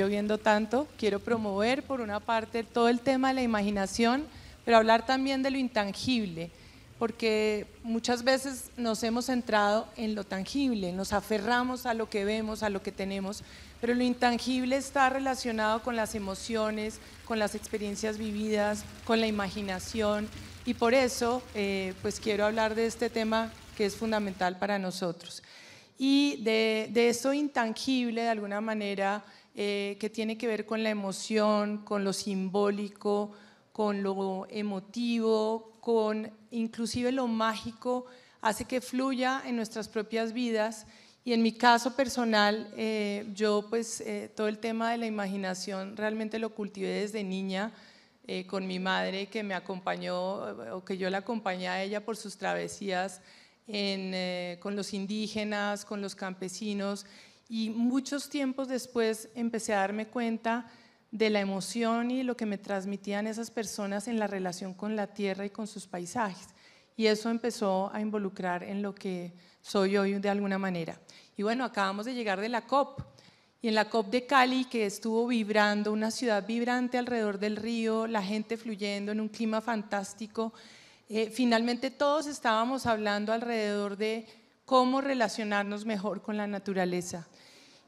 lloviendo tanto. Quiero promover, por una parte, todo el tema de la imaginación, pero hablar también de lo intangible, porque muchas veces nos hemos centrado en lo tangible, nos aferramos a lo que vemos, a lo que tenemos, pero lo intangible está relacionado con las emociones, con las experiencias vividas, con la imaginación, y por eso pues quiero hablar de este tema que es fundamental para nosotros. Y de eso intangible, de alguna manera, que tiene que ver con la emoción, con lo simbólico, con lo emotivo, con inclusive lo mágico, hace que fluya en nuestras propias vidas. Y en mi caso personal, yo pues todo el tema de la imaginación realmente lo cultivé desde niña, con mi madre, que me acompañó, o que yo la acompañé a ella por sus travesías con los indígenas, con los campesinos, y muchos tiempos después empecé a darme cuenta de la emoción y lo que me transmitían esas personas en la relación con la tierra y con sus paisajes, y eso empezó a involucrar en lo que soy hoy de alguna manera. Y bueno, acabamos de llegar de la COP, y en la COP de Cali, que estuvo vibrando, una ciudad vibrante alrededor del río, la gente fluyendo en un clima fantástico, finalmente todos estábamos hablando alrededor de cómo relacionarnos mejor con la naturaleza.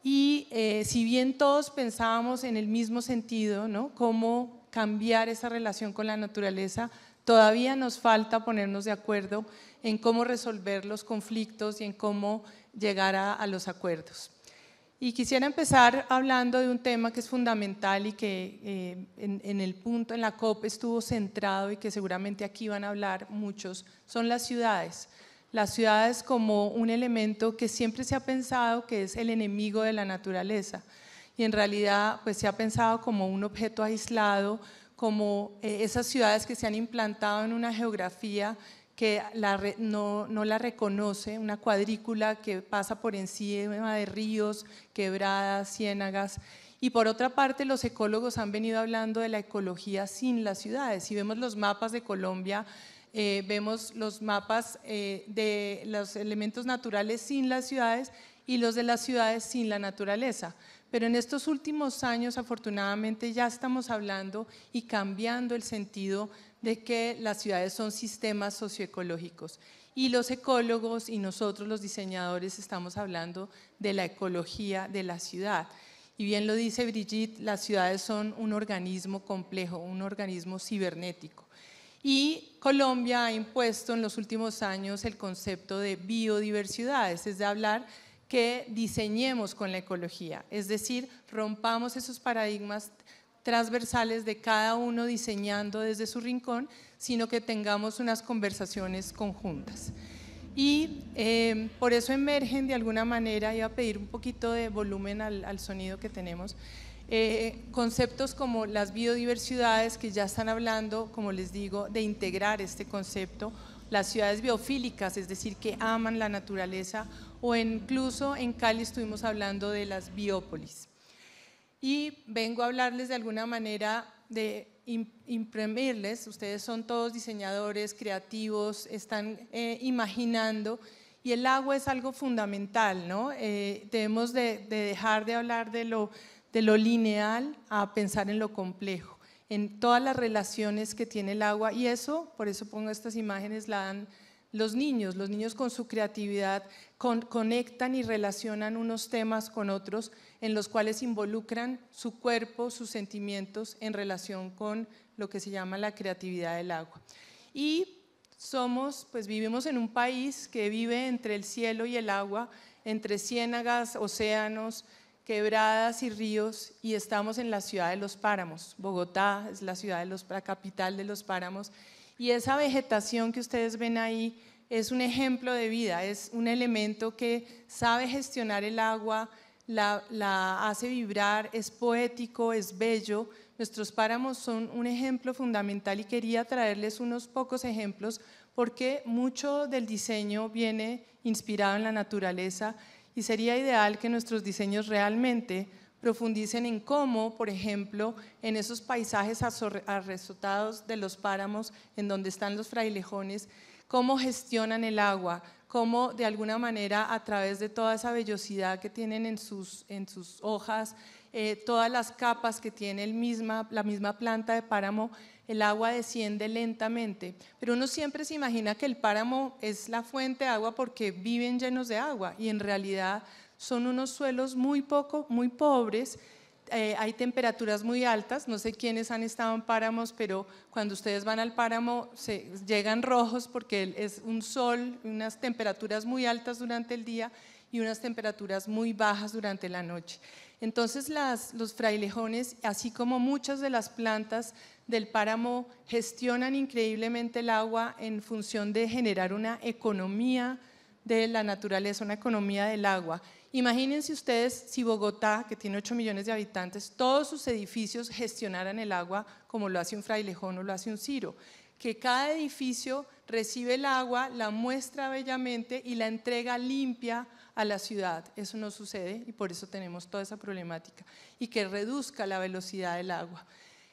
Y si bien todos pensábamos en el mismo sentido, ¿no?, cómo cambiar esa relación con la naturaleza, todavía nos falta ponernos de acuerdo en cómo resolver los conflictos y en cómo llegar a los acuerdos. Y quisiera empezar hablando de un tema que es fundamental y que en la COP estuvo centrado, y que seguramente aquí van a hablar muchos, son las ciudades. Las ciudades como un elemento que siempre se ha pensado que es el enemigo de la naturaleza, y en realidad pues se ha pensado como un objeto aislado, como esas ciudades que se han implantado en una geografía que no la reconoce, una cuadrícula que pasa por encima de ríos, quebradas, ciénagas. Y por otra parte, los ecólogos han venido hablando de la ecología sin las ciudades. Si vemos los mapas de Colombia, vemos los mapas de los elementos naturales sin las ciudades y los de las ciudades sin la naturaleza. Pero en estos últimos años, afortunadamente, ya estamos hablando y cambiando el sentido de que las ciudades son sistemas socioecológicos, y los ecólogos y nosotros los diseñadores estamos hablando de la ecología de la ciudad. Y bien lo dice Brigitte, las ciudades son un organismo complejo, un organismo cibernético. Y Colombia ha impuesto en los últimos años el concepto de biodiversidad, es de hablar que diseñemos con la ecología, es decir, rompamos esos paradigmas transversales de cada uno diseñando desde su rincón, sino que tengamos unas conversaciones conjuntas. Y por eso emergen de alguna manera, y voy a pedir un poquito de volumen al sonido que tenemos, conceptos como las biodiversidades, que ya están hablando, como les digo, de integrar este concepto, las ciudades biofílicas, es decir, que aman la naturaleza, o incluso en Cali estuvimos hablando de las biópolis. Y vengo a hablarles de alguna manera de imprimirles, ustedes son todos diseñadores, creativos, están imaginando, y el agua es algo fundamental, ¿no? Debemos de dejar de hablar de lo lineal a pensar en lo complejo, en todas las relaciones que tiene el agua, y eso, por eso pongo estas imágenes, la dan los niños con su creatividad conectan y relacionan unos temas con otros, en los cuales involucran su cuerpo, sus sentimientos en relación con lo que se llama la creatividad del agua. Y vivimos en un país que vive entre el cielo y el agua, entre ciénagas, océanos, quebradas y ríos, y estamos en la ciudad de los páramos. Bogotá es la capital de los páramos, y esa vegetación que ustedes ven ahí es un ejemplo de vida, es un elemento que sabe gestionar el agua, la hace vibrar, es poético, es bello. Nuestros páramos son un ejemplo fundamental, y quería traerles unos pocos ejemplos porque mucho del diseño viene inspirado en la naturaleza, y sería ideal que nuestros diseños realmente profundicen en cómo, por ejemplo, en esos paisajes arresotados de los páramos, en donde están los frailejones, cómo gestionan el agua, cómo de alguna manera a través de toda esa vellosidad que tienen en sus hojas todas las capas que tiene la misma planta de páramo, el agua desciende lentamente. Pero uno siempre se imagina que el páramo es la fuente de agua porque viven llenos de agua y en realidad son unos suelos muy pobres. Hay temperaturas muy altas, no sé quiénes han estado en páramos, pero cuando ustedes van al páramo llegan rojos porque es un sol, unas temperaturas muy altas durante el día y unas temperaturas muy bajas durante la noche. Entonces los frailejones, así como muchas de las plantas del páramo, gestionan increíblemente el agua en función de generar una economía de la naturaleza, una economía del agua. Imagínense ustedes si Bogotá, que tiene 8 millones de habitantes, todos sus edificios gestionaran el agua como lo hace un frailejón o lo hace un Ciro, que cada edificio recibe el agua, la muestra bellamente y la entrega limpia a la ciudad. Eso no sucede y por eso tenemos toda esa problemática, y que reduzca la velocidad del agua.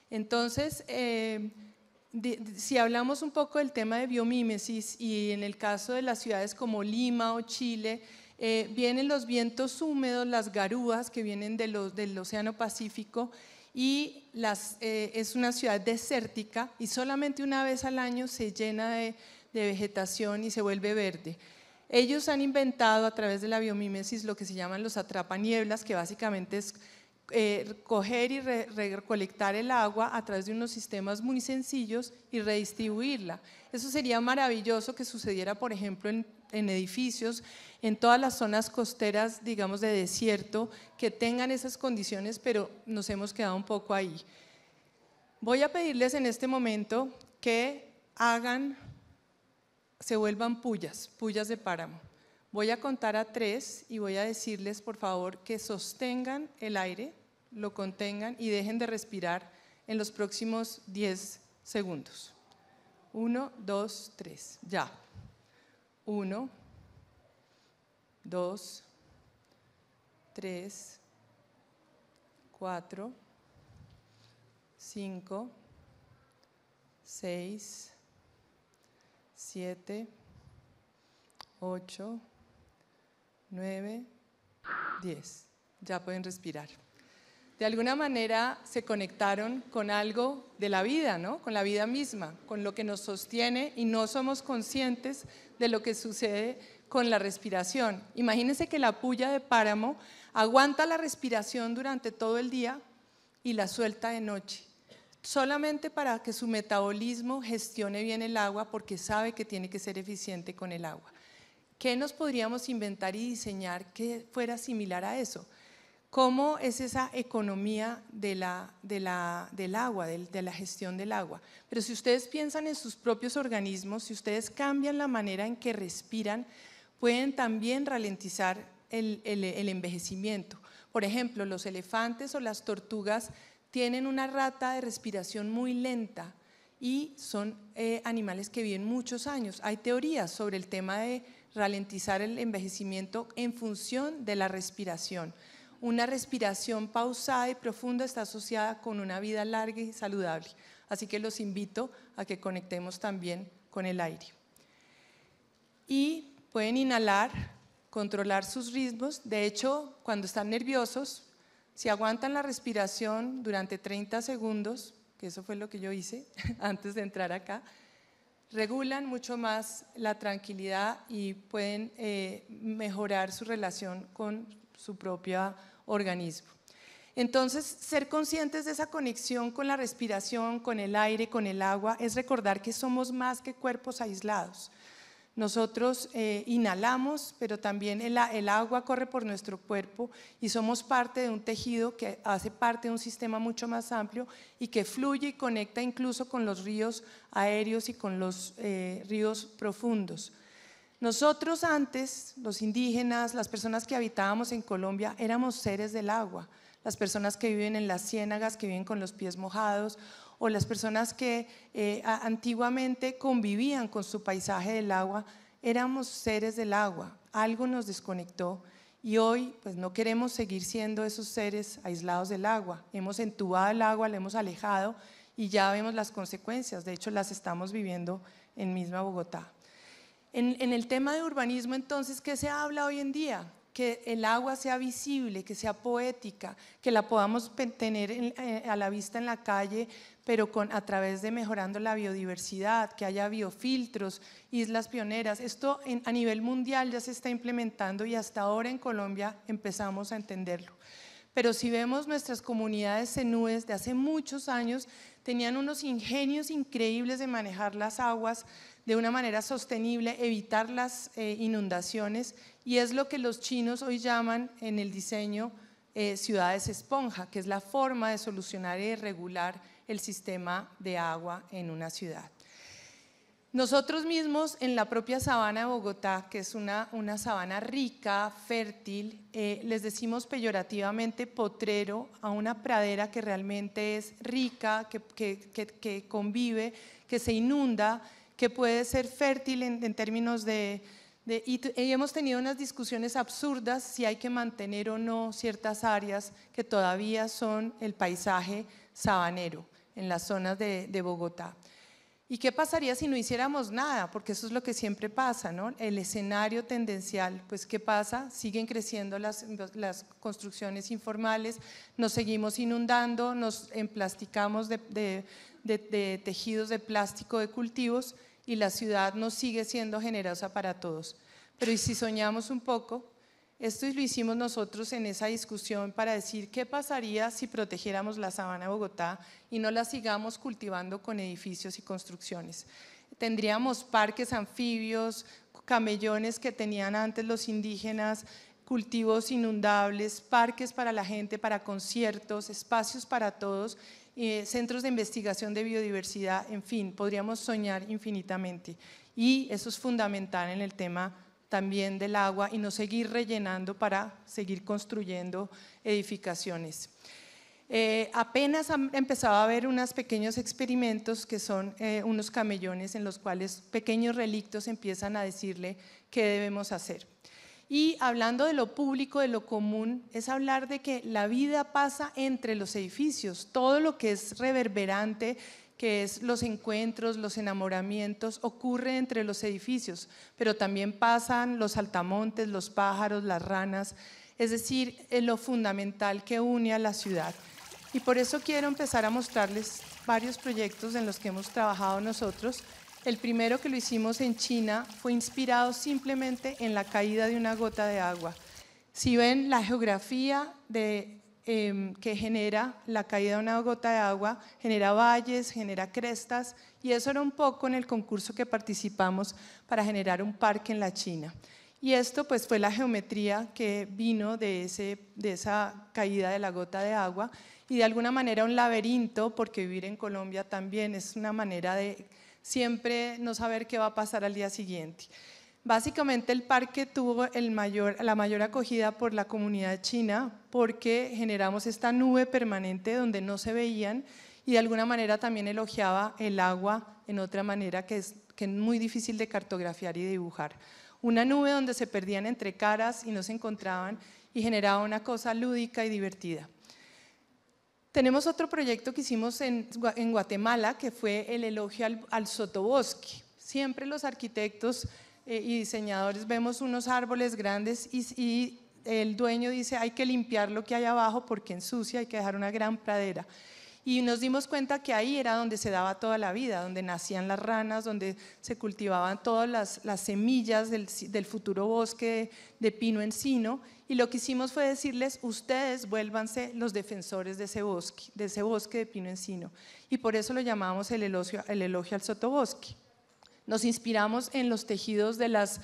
Entonces, si hablamos un poco del tema de biomímesis, y en el caso de las ciudades como Lima o Chile, vienen los vientos húmedos, las garúas que vienen del Océano Pacífico, y es una ciudad desértica y solamente una vez al año se llena de vegetación y se vuelve verde. Ellos han inventado a través de la biomímesis lo que se llaman los atrapanieblas, que básicamente es coger y recolectar el agua a través de unos sistemas muy sencillos y redistribuirla. Eso sería maravilloso que sucediera, por ejemplo, en edificios, en todas las zonas costeras, digamos, de desierto, que tengan esas condiciones, pero nos hemos quedado un poco ahí. Voy a pedirles en este momento que se vuelvan pullas de páramo. Voy a contar a 3 y voy a decirles, por favor, que sostengan el aire, lo contengan y dejen de respirar en los próximos 10 segundos. 1, 2, 3, ya. 1, 2, 3, 4, 5, 6, 7, 8, 9, 10. Ya pueden respirar. De alguna manera se conectaron con algo de la vida, ¿no? Con la vida misma, con lo que nos sostiene, y no somos conscientes de lo que sucede con la respiración. Imagínense que la puya de páramo aguanta la respiración durante todo el día y la suelta de noche, solamente para que su metabolismo gestione bien el agua, porque sabe que tiene que ser eficiente con el agua. ¿Qué nos podríamos inventar y diseñar que fuera similar a eso? ¿Cómo es esa economía del agua, de la gestión del agua? Pero si ustedes piensan en sus propios organismos, si ustedes cambian la manera en que respiran, pueden también ralentizar el envejecimiento. Por ejemplo, los elefantes o las tortugas tienen una rata de respiración muy lenta y son animales que viven muchos años. Hay teorías sobre el tema de ralentizar el envejecimiento en función de la respiración. Una respiración pausada y profunda está asociada con una vida larga y saludable. Así que los invito a que conectemos también con el aire. Y pueden inhalar, controlar sus ritmos. De hecho, cuando están nerviosos, si aguantan la respiración durante 30 segundos, que eso fue lo que yo hice antes de entrar acá, regulan mucho más la tranquilidad y pueden mejorar su relación con su propio organismo. Entonces, ser conscientes de esa conexión con la respiración, con el aire, con el agua, es recordar que somos más que cuerpos aislados. Nosotros inhalamos, pero también el agua corre por nuestro cuerpo y somos parte de un tejido que hace parte de un sistema mucho más amplio y que fluye y conecta incluso con los ríos aéreos y con los ríos profundos. Nosotros antes, los indígenas, las personas que habitábamos en Colombia, éramos seres del agua. Las personas que viven en las ciénagas, que viven con los pies mojados, o las personas que antiguamente convivían con su paisaje del agua, éramos seres del agua. Algo nos desconectó y hoy pues no queremos seguir siendo esos seres aislados del agua. Hemos entubado el agua, la hemos alejado y ya vemos las consecuencias. De hecho, las estamos viviendo en misma Bogotá. En el tema de urbanismo, entonces, ¿qué se habla hoy en día? que el agua sea visible, que sea poética, que la podamos tener a la vista en la calle, pero a través de mejorando la biodiversidad, que haya biofiltros, islas pioneras. Esto a nivel mundial ya se está implementando y hasta ahora en Colombia empezamos a entenderlo. Pero si vemos nuestras comunidades cenúes de hace muchos años, tenían unos ingenios increíbles de manejar las aguas de una manera sostenible, evitar las inundaciones, y es lo que los chinos hoy llaman en el diseño ciudades esponja, que es la forma de solucionar y de regular el sistema de agua en una ciudad. Nosotros mismos en la propia sabana de Bogotá, que es una sabana rica, fértil, les decimos peyorativamente potrero a una pradera que realmente es rica, que convive, que se inunda, que puede ser fértil en términos y hemos tenido unas discusiones absurdas si hay que mantener o no ciertas áreas que todavía son el paisaje sabanero en las zonas de Bogotá. ¿Y qué pasaría si no hiciéramos nada? Porque eso es lo que siempre pasa, ¿no? El escenario tendencial, pues ¿qué pasa? Siguen creciendo las construcciones informales, nos seguimos inundando, nos emplasticamos de tejidos de plástico de cultivos y la ciudad no sigue siendo generosa para todos. Pero ¿y si soñamos un poco? Esto lo hicimos nosotros en esa discusión para decir qué pasaría si protegiéramos la sabana de Bogotá y no la sigamos cultivando con edificios y construcciones. Tendríamos parques anfibios, camellones que tenían antes los indígenas, cultivos inundables, parques para la gente, para conciertos, espacios para todos, centros de investigación de biodiversidad, en fin, podríamos soñar infinitamente. Y eso es fundamental en el tema también del agua y no seguir rellenando para seguir construyendo edificaciones. Apenas han empezado a haber unos pequeños experimentos que son unos camellones en los cuales pequeños relictos empiezan a decirle qué debemos hacer. Y hablando de lo público, de lo común, es hablar de que la vida pasa entre los edificios, todo lo que es reverberante, que es los encuentros, los enamoramientos, ocurre entre los edificios, pero también pasan los saltamontes, los pájaros, las ranas, es decir, lo fundamental que une a la ciudad. Y por eso quiero empezar a mostrarles varios proyectos en los que hemos trabajado nosotros. El primero, que lo hicimos en China, fue inspirado simplemente en la caída de una gota de agua. Si ven la geografía que genera la caída de una gota de agua, genera valles, genera crestas, y eso era un poco en el concurso que participamos para generar un parque en la China. Y esto pues fue la geometría que vino de esa caída de la gota de agua, y de alguna manera un laberinto, porque vivir en Colombia también es una manera de siempre no saber qué va a pasar al día siguiente. Básicamente el parque tuvo la mayor acogida por la comunidad china porque generamos esta nube permanente donde no se veían, y de alguna manera también elogiaba el agua en otra manera que es muy difícil de cartografiar y dibujar. Una nube donde se perdían entre caras y no se encontraban, y generaba una cosa lúdica y divertida. Tenemos otro proyecto que hicimos en Guatemala, que fue el elogio al sotobosque. Siempre los arquitectos y diseñadores vemos unos árboles grandes y el dueño dice hay que limpiar lo que hay abajo porque ensucia, hay que dejar una gran pradera. Y nos dimos cuenta que ahí era donde se daba toda la vida, donde nacían las ranas, donde se cultivaban todas las semillas del futuro bosque de pino encino, y lo que hicimos fue decirles, ustedes vuélvanse los defensores de ese bosque de pino encino, y por eso lo llamamos el elogio al sotobosque. Nos inspiramos en los tejidos de los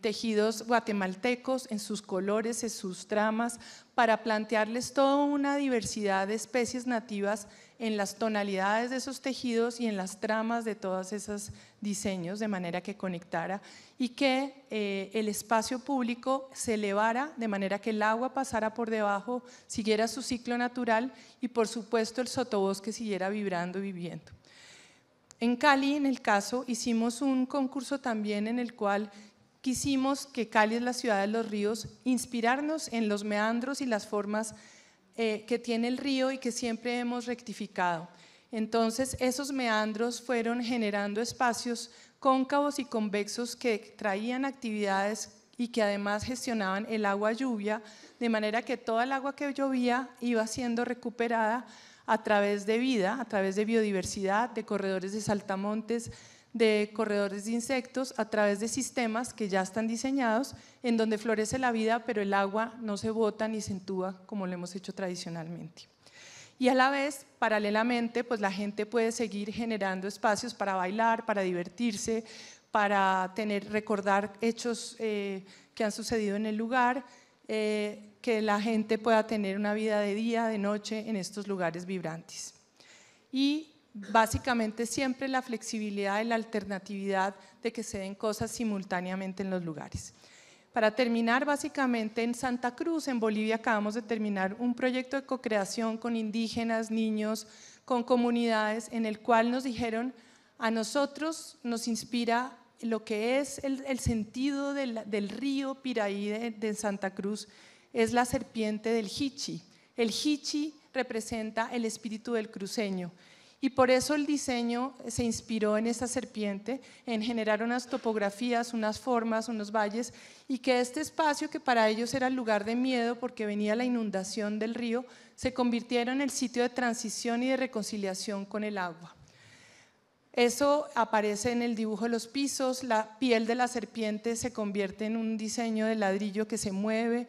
tejidos guatemaltecos, en sus colores, en sus tramas, para plantearles toda una diversidad de especies nativas en las tonalidades de esos tejidos y en las tramas de todos esos diseños, de manera que conectara y que el espacio público se elevara, de manera que el agua pasara por debajo, siguiera su ciclo natural y por supuesto el sotobosque siguiera vibrando y viviendo. En Cali, en el caso, hicimos un concurso también en el cual quisimos que Cali es la ciudad de los ríos, inspirarnos en los meandros y las formas que tiene el río y que siempre hemos rectificado. Entonces, esos meandros fueron generando espacios cóncavos y convexos que traían actividades y que además gestionaban el agua lluvia, de manera que toda el agua que llovía iba siendo recuperada a través de vida, a través de biodiversidad, de corredores de saltamontes, de corredores de insectos, a través de sistemas que ya están diseñados en donde florece la vida, pero el agua no se bota ni se entúa como lo hemos hecho tradicionalmente. Y a la vez, paralelamente, pues la gente puede seguir generando espacios para bailar, para divertirse, para recordar hechos que han sucedido en el lugar, que la gente pueda tener una vida de día, de noche en estos lugares vibrantes. Y básicamente siempre la flexibilidad y la alternatividad de que se den cosas simultáneamente en los lugares. Para terminar, básicamente en Santa Cruz, en Bolivia, acabamos de terminar un proyecto de co-creación con indígenas, niños, con comunidades, en el cual nos dijeron, a nosotros nos inspira lo que es el sentido del río Piraí de Santa Cruz, es la serpiente del Hichi. El Hichi representa el espíritu del cruceño. Y por eso el diseño se inspiró en esa serpiente, en generar unas topografías, unas formas, unos valles, y que este espacio, que para ellos era el lugar de miedo porque venía la inundación del río, se convirtiera en el sitio de transición y de reconciliación con el agua. Eso aparece en el dibujo de los pisos, la piel de la serpiente se convierte en un diseño de ladrillo que se mueve,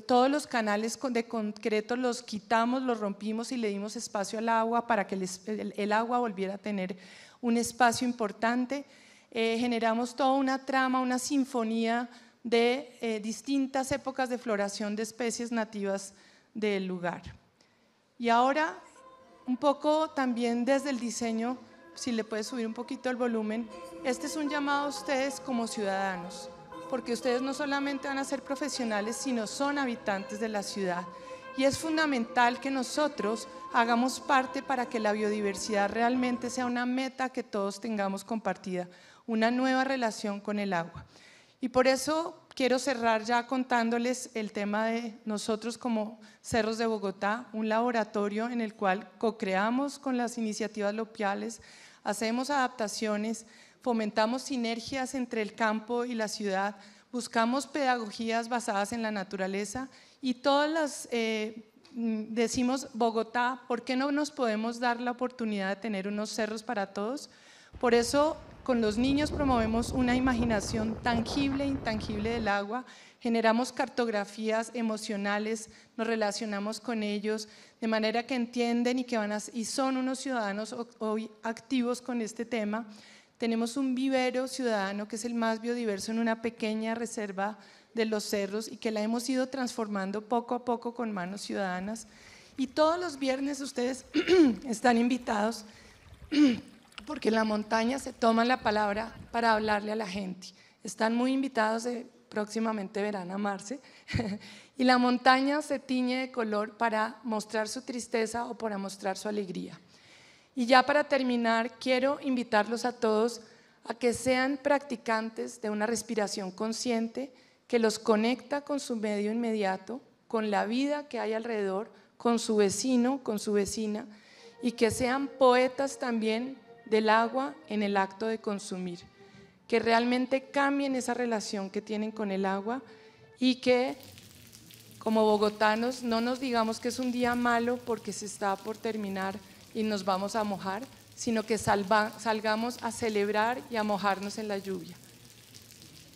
todos los canales de concreto los quitamos, los rompimos y le dimos espacio al agua para que el agua volviera a tener un espacio importante. Generamos toda una trama, una sinfonía de distintas épocas de floración de especies nativas del lugar. Y ahora, un poco también desde el diseño, si le puedes subir un poquito el volumen, este es un llamado a ustedes como ciudadanos, porque ustedes no solamente van a ser profesionales, sino son habitantes de la ciudad. Y es fundamental que nosotros hagamos parte para que la biodiversidad realmente sea una meta que todos tengamos compartida, una nueva relación con el agua. Y por eso quiero cerrar ya contándoles el tema de nosotros como Cerros de Bogotá, un laboratorio en el cual co-creamos con las iniciativas locales, hacemos adaptaciones, fomentamos sinergias entre el campo y la ciudad, buscamos pedagogías basadas en la naturaleza y todas las, decimos Bogotá, ¿por qué no nos podemos dar la oportunidad de tener unos cerros para todos? Por eso con los niños promovemos una imaginación tangible e intangible del agua, generamos cartografías emocionales, nos relacionamos con ellos de manera que entienden y son unos ciudadanos hoy activos con este tema. Tenemos un vivero ciudadano que es el más biodiverso en una pequeña reserva de los cerros y que la hemos ido transformando poco a poco con manos ciudadanas. Y todos los viernes ustedes están invitados porque en la montaña se toma la palabra para hablarle a la gente. Están muy invitados, próximamente verán amarse. Y la montaña se tiñe de color para mostrar su tristeza o para mostrar su alegría. Y ya para terminar, quiero invitarlos a todos a que sean practicantes de una respiración consciente que los conecta con su medio inmediato, con la vida que hay alrededor, con su vecino, con su vecina, y que sean poetas también del agua en el acto de consumir, que realmente cambien esa relación que tienen con el agua y que como bogotanos no nos digamos que es un día malo porque se está por terminar y nos vamos a mojar, sino que salgamos a celebrar y a mojarnos en la lluvia.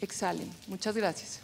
Exhalen. Muchas gracias.